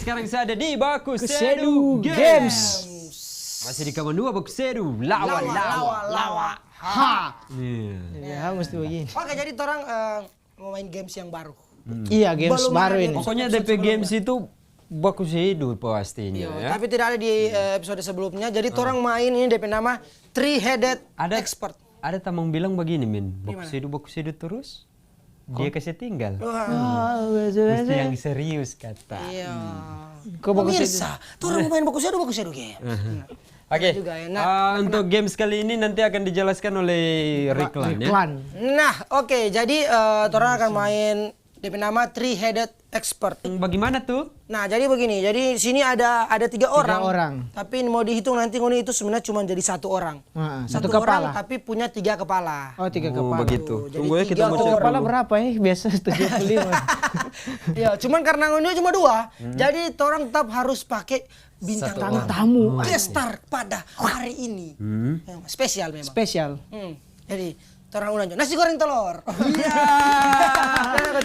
sekarang saya ada di Baku Sedu Sedu Games. Masih di kawan 2 Baku Sedu. Lawa. Ha. Iya. Ya, mesti begini. Oke, jadi orang mau main games yang baru. Iya, games Belum baru ada ini. Pokoknya DP Games itu Baku Sedu pastinya Iya, ya. tapi tidak ada di episode sebelumnya. Jadi orang main ini DP nama Three-Headed Expert. Ada tamang bilang begini, Min. Baku Sedu terus. Dia kasih tinggal. Mesti yang serius kata. Iya. Kok bagus Pemirsa, orang mau main Baku Sedu game. Oke. juga enak. Untuk games kali ini nanti akan dijelaskan oleh Riklan ya. Iklan. Nah, oke, jadi orang akan main DP nama Three-Headed Expert. Bagaimana tuh? Nah, jadi begini. Jadi sini ada 3 orang. orang. Tapi mau dihitung nanti ini itu sebenarnya cuma jadi 1 orang. Satu orang kepala. tapi punya 3 kepala. Oh, 3 Oh, kepala. begitu. Jadi Tunggu ya kita tiga mau Satu cek kepala dulu. berapa ya? Biasa 75. Ya, cuman karena ini cuma 2, jadi orang tetap harus pakai bintang Satu tamu. Gestar pada hari ini. Spesial memang. Spesial. Jadi, orang ulang nasi goreng telur. Iya.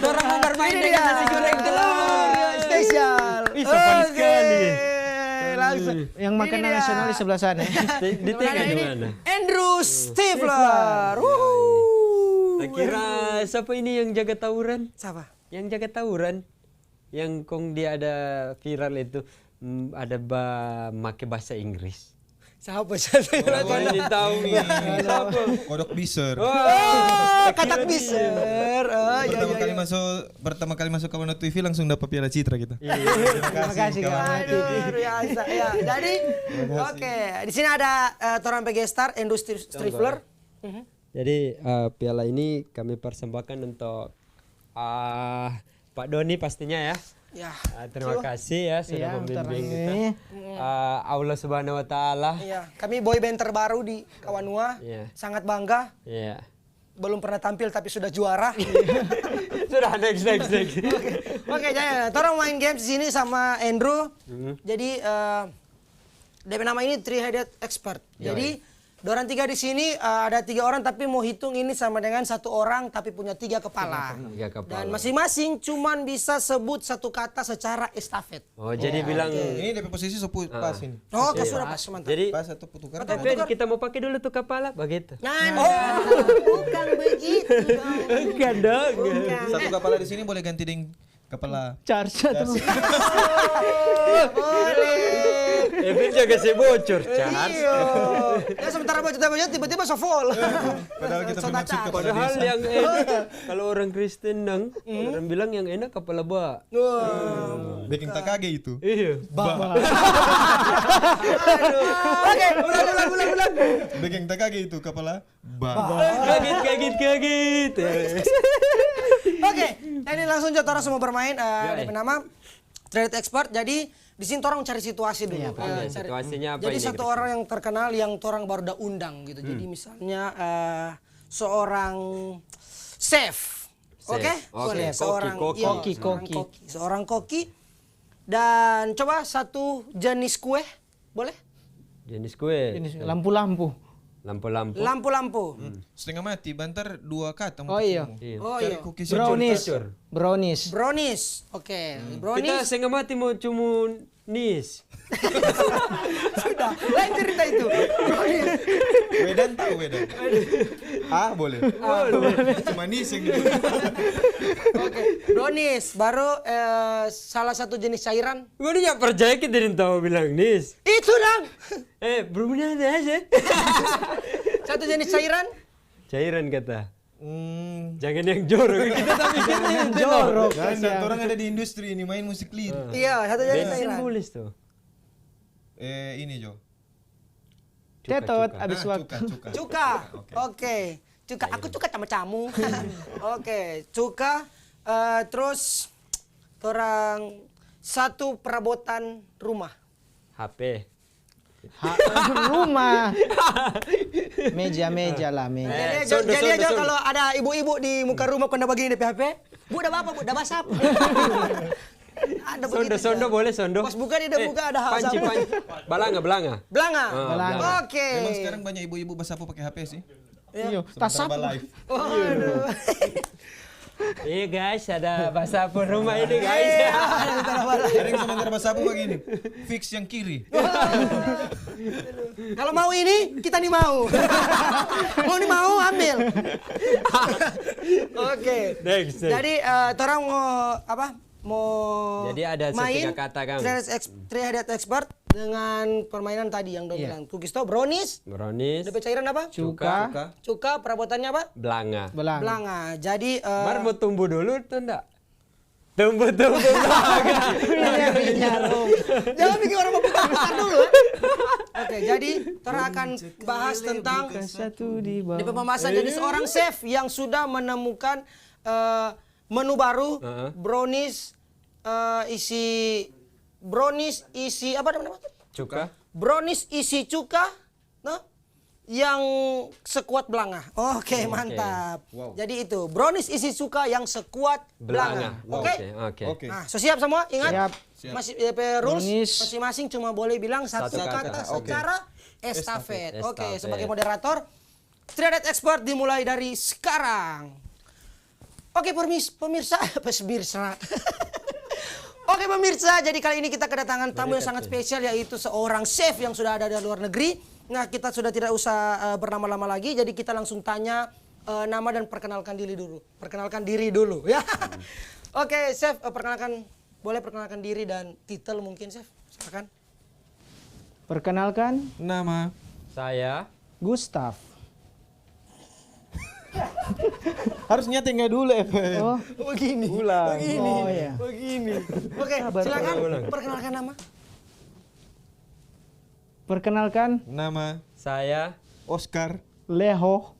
Orang mau bermain dengan nasi goreng telur. Spesial. Ih, sopan Oke, sekali. langsung. Yang makanan Ini dia. nasional di sebelah sana. Di tengah di mana? Andrew Stifler. Wuhu. Tak kira siapa ini yang jaga tawuran? Siapa? Yang jaga tawuran. Yang kong dia ada viral itu ada make bahasa Inggris. Siapa? Kau ini tahu siapa? Kodok Biser. Oh, katak biser. Oh, ya, Pertama kali masuk Kawan TV langsung dapat piala citra kita. Terima kasih kawan. Luar biasa ya. Jadi, oke, di sini ada Toran PG Star, Andrew Stifler. Jadi piala ini kami persembahkan untuk Pak Doni pastinya ya. Ya. Terima kasih ya sudah Iya, membimbing bentar kita. ini. Allah Subhanahu Wa Taala. Iya, kami boy band terbaru di Kawanua. Iya. Sangat bangga. Iya. Belum pernah tampil tapi sudah juara. Sudah next. Oke, jadi orang main game di sini sama Andrew. Jadi DP nama ini Three-Headed Expert. Jadi orang 3 di sini ada 3 orang tapi mau hitung ini sama dengan 1 orang tapi punya 3 kepala. 3 kepala. Dan masing-masing cuman bisa sebut 1 kata secara estafet. Oh, jadi bilang Ini DP posisi pas ini. Oh, oke, sudah pas, mantap. jadi Pas atau putukar. tapi kita mau pakai dulu tuh kepala begitu. Nah, bukan begitu dong. Enggak dong. Satu kepala di sini boleh ganti dengan kepala. Charge atau Boleh. Jaga si bocor, Charles. Iya. Ya sementara bocor tiba-tiba sofol. Padahal kita bermaksud kepala Padahal desa. yang enak kalau orang Kristen orang bilang yang enak kepala ba. Bikin tak kaget itu. Iya. Oke, ulang. Bikin tak kaget itu kepala Kaget. Oke, nah ini langsung aja orang semua bermain. DP nama Trade Expert. Jadi di sini orang cari situasi dulu. Oke, situasinya apa Jadi ini, satu Chris? orang yang terkenal yang orang baru udah undang gitu. Jadi misalnya seorang chef. Oke? Boleh. Koki, Seorang koki. iya, Koki. Seorang koki. Dan coba satu jenis kue, boleh? Jenis kue. ini lampu-lampu. Lampu-lampu. Lampu-lampu. setengah mati, bantar 2 kata. Oh iya. Iya. Oh Cari iya. cookies Brownies. Brownies. Oke, Kita brownies. setengah mati mau cuma nis. Sudah, lain cerita itu. Wedan tahu Wedan. Boleh. Cuma nis yang gitu. Oke, brownies. Baru salah satu jenis cairan. Gue udah percaya kita didn't tahu bilang nis. Itu dong. Belum ada aja. Satu jenis cairan. Cairan kata. Jangan yang jorok. Kita tapi kita yang Jorok. Dan orang ada di industri ini main musik lirik. Iya, satu jenis Bensin cairan. tulis tuh. Ini Jo. Cetot Cuka. habis waktu. Cuka. Cuka. Oke. Cuka. Aku cuka sama camu. Oke, cuka. Terus orang satu perabotan rumah. HP. Rumah. Meja lah, meja. Jadi aja kalau ada ibu-ibu di muka rumah kau bagi di PHP, Bu, udah apa, Bu? Udah basap. Ada begitu. Sondo boleh sondo. Pas buka dia udah buka ada hal Panci. Belanga. Belanga. Belanga. Oke. Memang sekarang banyak ibu-ibu basapu pakai HP sih. Iya, Sementara tasap. live. Waduh. Iya guys, ada bahasa apa rumah ini guys. Ada yang sementara bahasa apa begini? Fix yang kiri. Kalau mau ini, kita nih mau. Mau nih mau, ambil. Oke. Next. Jadi, orang mau apa? Mau Jadi ada main setiga kata kan? three-headed expert dengan permainan tadi yang udah bilang. Cookies to brownies. Brownies, DP cairan apa? Cuka. Cuka, perabotannya apa? belanga. Belang. Belanga. Jadi, Mar mau tumbuh dulu tuh enggak? Tumbuh belanga. jangan bikin orang putar dulu. Oke, jadi kita akan bahas tentang Satu di di bawah. pembahasan jadi seorang chef yang sudah menemukan menu baru brownies isi apa namanya? Cuka. Brownies isi cuka, no? Yang sekuat belanga. Oke, mantap. Wow. Jadi itu brownies isi cuka yang sekuat belanga. Oke. Oke. Nah, so siap semua? Ingat? Siap. Masih rules Brownies. masing-masing cuma boleh bilang satu Satu kata kata. secara estafet. Oke, Estafet. sebagai moderator, Three-Headed Expert dimulai dari sekarang. Oke, pemirsa. Oke pemirsa, jadi kali ini kita kedatangan tamu yang sangat spesial yaitu seorang chef yang sudah ada di luar negeri. Nah, kita sudah tidak usah berlama-lama lagi, jadi kita langsung tanya nama dan perkenalkan diri dulu. Perkenalkan diri dulu ya. Oke, chef, boleh perkenalkan diri dan titel mungkin, chef. Silakan. Perkenalkan, Nama. Saya Gustav. Harusnya tinggal dulu Evan. Oh, Begini. ulang. Begini. Oh ya. Begini. Oke, silakan perkenalkan nama. Perkenalkan, Nama. saya Oscar Leho.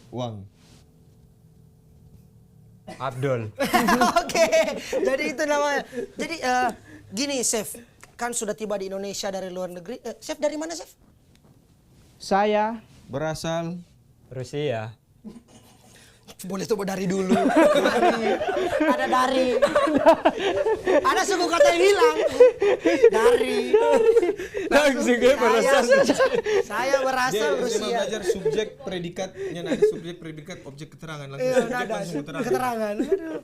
Wang. Abdul. Oke, jadi itu namanya. Jadi gini, chef, kan sudah tiba di Indonesia dari luar negeri. Chef dari mana, chef? Saya Berasal. Rusia. Boleh coba dari dulu. Ada dari. Ada suku kata yang hilang. Dari. Langsung gue berasal. Saya berasal Dia Rusia. belajar subjek predikatnya, ada subjek predikat objek keterangan langsung. Iya, Subjek ada langsung keterangan. Aduh.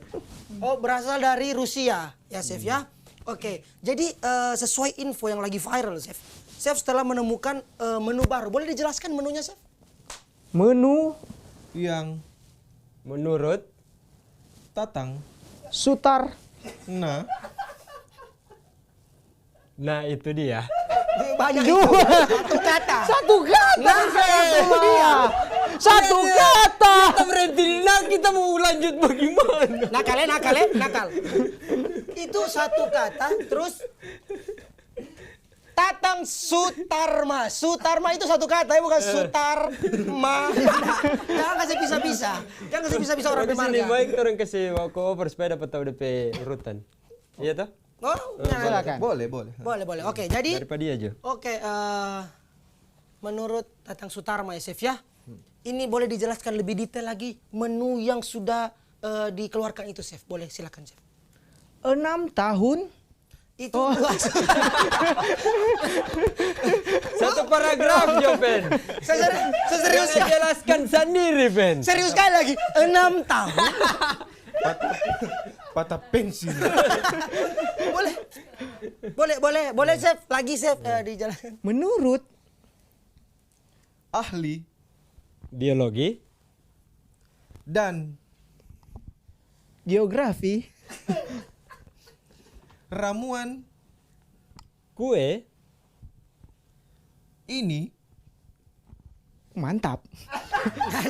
Oh, berasal dari Rusia, ya chef ya. Oke, jadi sesuai info yang lagi viral, chef. Chef setelah menemukan menu baru, boleh dijelaskan menunya, chef? menu Yang Menurut Tatang. Sutar. Nah. nah itu dia. Banyak itu. Satu kata. Satu kata. Nah, itu dia. Satu kata. Kita berhenti. Nah kita mau lanjut bagaimana? Nakal. Itu satu kata, terus Tatang Sutarma. Sutarma itu satu kata, ya bukan Sutarma. Jangan kasih bisa-bisa. Jangan kasih bisa-bisa orang Di sini bermarga. baik orang kasih cover supaya dapat tahu DP urutan. Iya toh? Oh, nah, Silakan. Boleh. boleh. Oke, jadi Daripada dia aja. oke, menurut Tatang Sutarma ya, chef ya. Ini boleh dijelaskan lebih detail lagi menu yang sudah dikeluarkan itu, chef. Boleh, silakan, chef. 6 tahun. Itu Satu paragraf jo, Ben. serius Saya jelaskan sendiri, Ben. serius sekali lagi 6 tahun. Patah pensil. boleh chef, lagi chef dijelaskan. Menurut Ahli Biologi. dan geografi, ramuan Kue. ini mantap.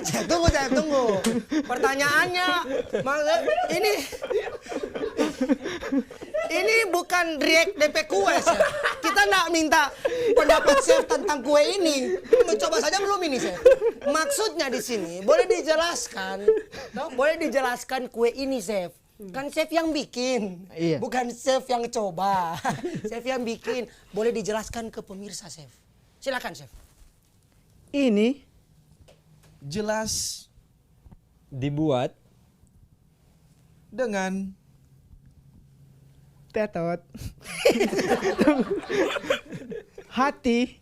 Chef, tunggu. Pertanyaannya, ini bukan react DP kue, chef. Kita nggak minta pendapat chef tentang kue ini. Mencoba saja belum ini, chef. Maksudnya di sini boleh dijelaskan, boleh dijelaskan kue ini, chef. Kan chef yang bikin, Iya. bukan chef yang coba. Chef yang bikin, boleh dijelaskan ke pemirsa, chef. Silakan, chef. Ini jelas Dibuat dengan tetot. Hati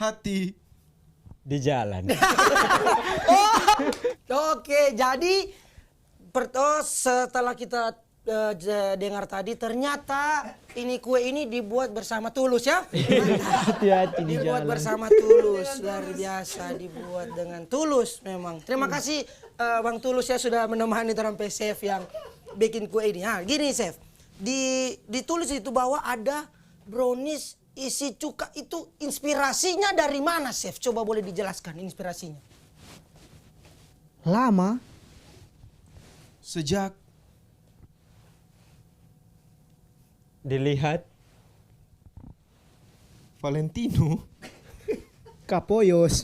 hati di jalan. Oh, Oke, jadi setelah kita dengar tadi ternyata ini kue ini dibuat bersama Tulus ya. Hati-hati di Dibuat jalan. bersama Tulus, luar biasa dibuat dengan tulus memang. Terima kasih Bang Tulus ya sudah menemani orang chef yang bikin kue ini. Nah, gini chef, ditulis itu bahwa ada brownies isi cuka, itu inspirasinya dari mana chef? Coba boleh dijelaskan inspirasinya. Lama. Sejak Dilihat Valentino Kapoyos.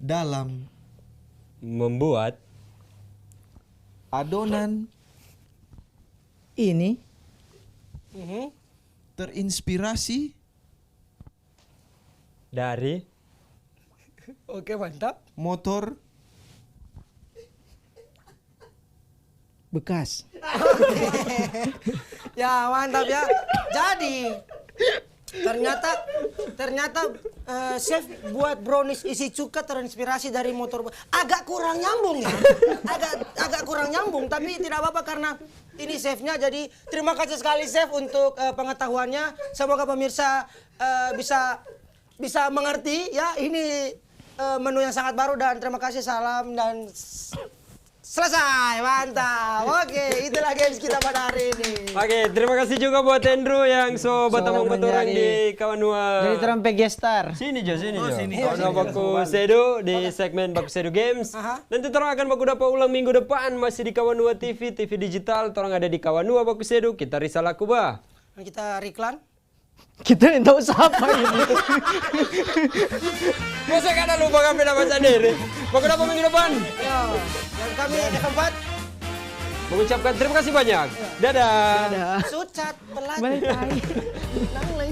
dalam membuat adonan Ini terinspirasi dari Oke, mantap. motor bekas. Ya, mantap ya. Jadi ternyata chef buat brownies isi cuka terinspirasi dari motor. Agak kurang nyambung ya. Agak kurang nyambung, tapi tidak apa-apa karena ini chefnya. Jadi terima kasih sekali chef untuk pengetahuannya. Semoga pemirsa bisa mengerti ya, ini menu yang sangat baru, dan terima kasih, salam dan selesai. Mantap. Oke, itulah games kita pada hari ini. Oke, terima kasih juga buat Andrew yang bertemu orang di Kawanua. Jadi terang gestar. Sini Jo. sini. Kawanua Baku Sedu di segmen Baku Sedu Games. Aha. Nanti orang akan baku dapat ulang minggu depan masih di Kawanua TV digital. Orang ada di Kawanua Baku Sedu. Kita Risalah Kuba. Dan kita Riklan. Kita yang tahu siapa ini. Masa kan lupa kami nama sendiri. Baku dapat minggu depan. Ya, dan kami F4 Mengucapkan terima kasih banyak. Dadah. Sucat pelat. Balik lagi. Lang lang.